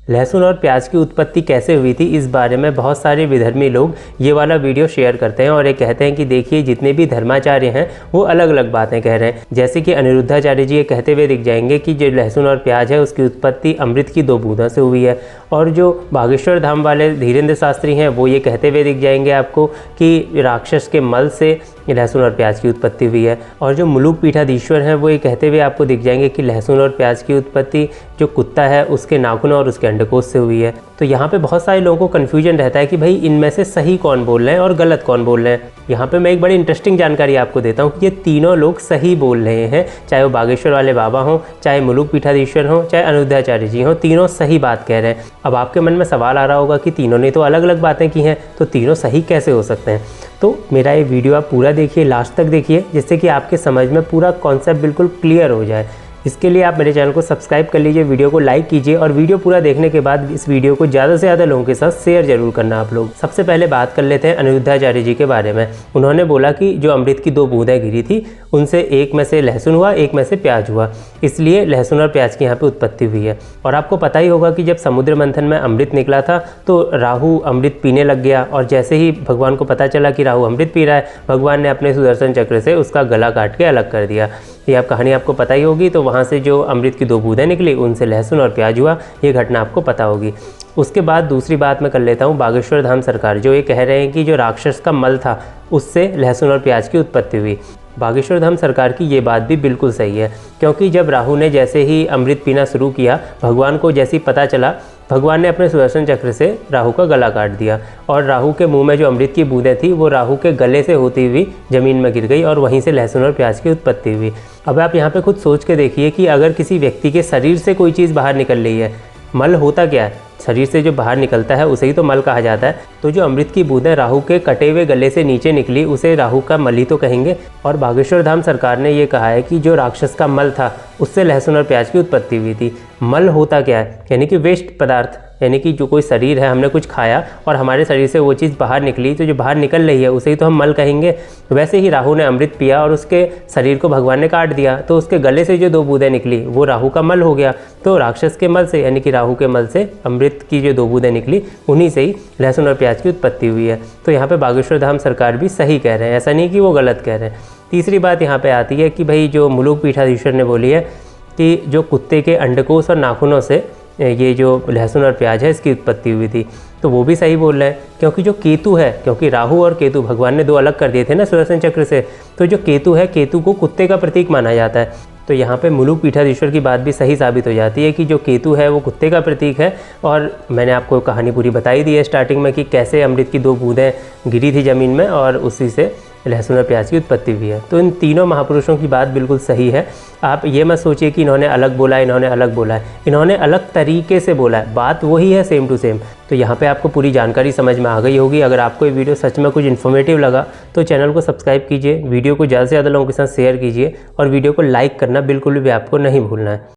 लहसुन और प्याज की उत्पत्ति कैसे हुई थी, इस बारे में बहुत सारे विधर्मी लोग ये वाला वीडियो शेयर करते हैं और ये कहते हैं कि देखिए जितने भी धर्माचार्य हैं वो अलग अलग बातें कह रहे हैं। जैसे कि अनिरुद्धाचार्य जी ये कहते हुए दिख जाएंगे कि जो लहसुन और प्याज है उसकी उत्पत्ति अमृत की 2 बूंदों से हुई है, और जो बागेश्वर धाम वाले धीरेन्द्र शास्त्री हैं वो ये कहते हुए दिख जाएंगे आपको कि राक्षस के मल से लहसुन और प्याज की उत्पत्ति हुई है, और जो मुलुक पीठाधीश्वर हैं वो ये कहते हुए आपको दिख जाएंगे कि लहसुन और प्याज की उत्पत्ति जो कुत्ता है उसके नाखून और उसके अंडकोश से हुई है। तो यहाँ पे बहुत सारे लोगों को कन्फ्यूजन रहता है कि भाई इनमें से सही कौन बोल रहे हैं और गलत कौन बोल रहे हैं। यहाँ पे मैं एक बड़ी इंटरेस्टिंग जानकारी आपको देता हूँ कि ये तीनों लोग सही बोल रहे हैं, चाहे वो बागेश्वर वाले बाबा हों, चाहे मुलुक पीठाधीश्वर हों, चाहे अनिरुद्धाचार्य जी हों, तीनों सही बात कह रहे हैं। अब आपके मन में सवाल आ रहा होगा कि तीनों ने तो अलग अलग बातें की हैं, तो तीनों सही कैसे हो सकते हैं। तो मेरा ये वीडियो आप पूरा देखिए, लास्ट तक देखिए, जिससे कि आपके समझ में पूरा कॉन्सेप्ट बिल्कुल क्लियर हो जाए। इसके लिए आप मेरे चैनल को सब्सक्राइब कर लीजिए, वीडियो को लाइक कीजिए, और वीडियो पूरा देखने के बाद इस वीडियो को ज़्यादा से ज़्यादा लोगों के साथ शेयर जरूर करना आप लोग। सबसे पहले बात कर लेते हैं अनिरुद्धाचार्य जी के बारे में। उन्होंने बोला कि जो अमृत की 2 बूंदें गिरी थी उनसे एक में से लहसुन हुआ, एक में से प्याज हुआ, इसलिए लहसुन और प्याज की यहाँ पे उत्पत्ति हुई है। और आपको पता ही होगा कि जब समुद्र मंथन में अमृत निकला था तो राहु अमृत पीने लग गया, और जैसे ही भगवान को पता चला कि राहु अमृत पी रहा है, भगवान ने अपने सुदर्शन चक्र से उसका गला काट के अलग कर दिया। ये आप कहानी आपको पता ही होगी। तो वहाँ से जो अमृत की 2 बूंदें निकली उनसे लहसुन और प्याज हुआ, ये घटना आपको पता होगी। उसके बाद दूसरी बात मैं कर लेता हूँ बागेश्वर धाम सरकार, जो ये कह रहे हैं कि जो राक्षस का मल था उससे लहसुन और प्याज की उत्पत्ति हुई। बागेश्वर धाम सरकार की ये बात भी बिल्कुल सही है, क्योंकि जब राहु ने जैसे ही अमृत पीना शुरू किया, भगवान को जैसे ही पता चला, भगवान ने अपने सुदर्शन चक्र से राहु का गला काट दिया, और राहु के मुंह में जो अमृत की बूंदें थी वो राहु के गले से होती हुई ज़मीन में गिर गई, और वहीं से लहसुन और प्याज की उत्पत्ति हुई। अब आप यहाँ पे खुद सोच के देखिए कि अगर किसी व्यक्ति के शरीर से कोई चीज़ बाहर निकल रही है, मल होता क्या है, शरीर से जो बाहर निकलता है उसे ही तो मल कहा जाता है। तो जो अमृत की बूंदें राहु के कटे हुए गले से नीचे निकली उसे राहु का मल ही तो कहेंगे। और बागेश्वर धाम सरकार ने ये कहा है कि जो राक्षस का मल था उससे लहसुन और प्याज की उत्पत्ति हुई थी। मल होता क्या है, यानी कि वेस्ट पदार्थ, यानी कि जो कोई शरीर है, हमने कुछ खाया और हमारे शरीर से वो चीज़ बाहर निकली, तो जो बाहर निकल रही है उसे ही तो हम मल कहेंगे। वैसे ही राहु ने अमृत पिया और उसके शरीर को भगवान ने काट दिया, तो उसके गले से जो 2 बूंदें निकली वो राहु का मल हो गया। तो राक्षस के मल से, यानी कि राहु के मल से अमृत की जो 2 बूंदें निकली उन्हीं से ही लहसुन और प्याज की उत्पत्ति हुई है। तो यहाँ पे बागेश्वर धाम सरकार भी सही कह रहे हैं, ऐसा नहीं कि वो गलत कह रहे हैं। तीसरी बात यहाँ पे आती है कि भाई जो मुलुक पीठाधीश्वर ने बोली है कि जो कुत्ते के अंडकोश और नाखूनों से ये जो लहसुन और प्याज है इसकी उत्पत्ति हुई थी, तो वो भी सही बोल रहे हैं। क्योंकि जो केतु है, क्योंकि राहु और केतु भगवान ने 2 अलग कर दिए थे ना सुदर्शन चक्र से, तो जो केतु है, केतु को कुत्ते का प्रतीक माना जाता है। तो यहाँ पे मुलुक पीठाधीश्वर की बात भी सही साबित हो जाती है कि जो केतु है वो कुत्ते का प्रतीक है। और मैंने आपको कहानी पूरी बताई दी है स्टार्टिंग में कि कैसे अमृत की 2 बूंदें गिरी थी ज़मीन में और उसी से लहसुन और प्याज की उत्पत्ति हुई है। तो इन तीनों महापुरुषों की बात बिल्कुल सही है। आप ये मत सोचिए कि इन्होंने अलग बोला है, इन्होंने अलग बोला है, इन्होंने अलग तरीके से बोला है, बात वही है, सेम टू सेम। तो यहाँ पे आपको पूरी जानकारी समझ में आ गई होगी। अगर आपको ये वीडियो सच में कुछ इन्फॉर्मेटिव लगा तो चैनल को सब्सक्राइब कीजिए, वीडियो को ज़्यादा से ज़्यादा लोगों के साथ शेयर कीजिए, और वीडियो को लाइक करना बिल्कुल भी आपको नहीं भूलना है।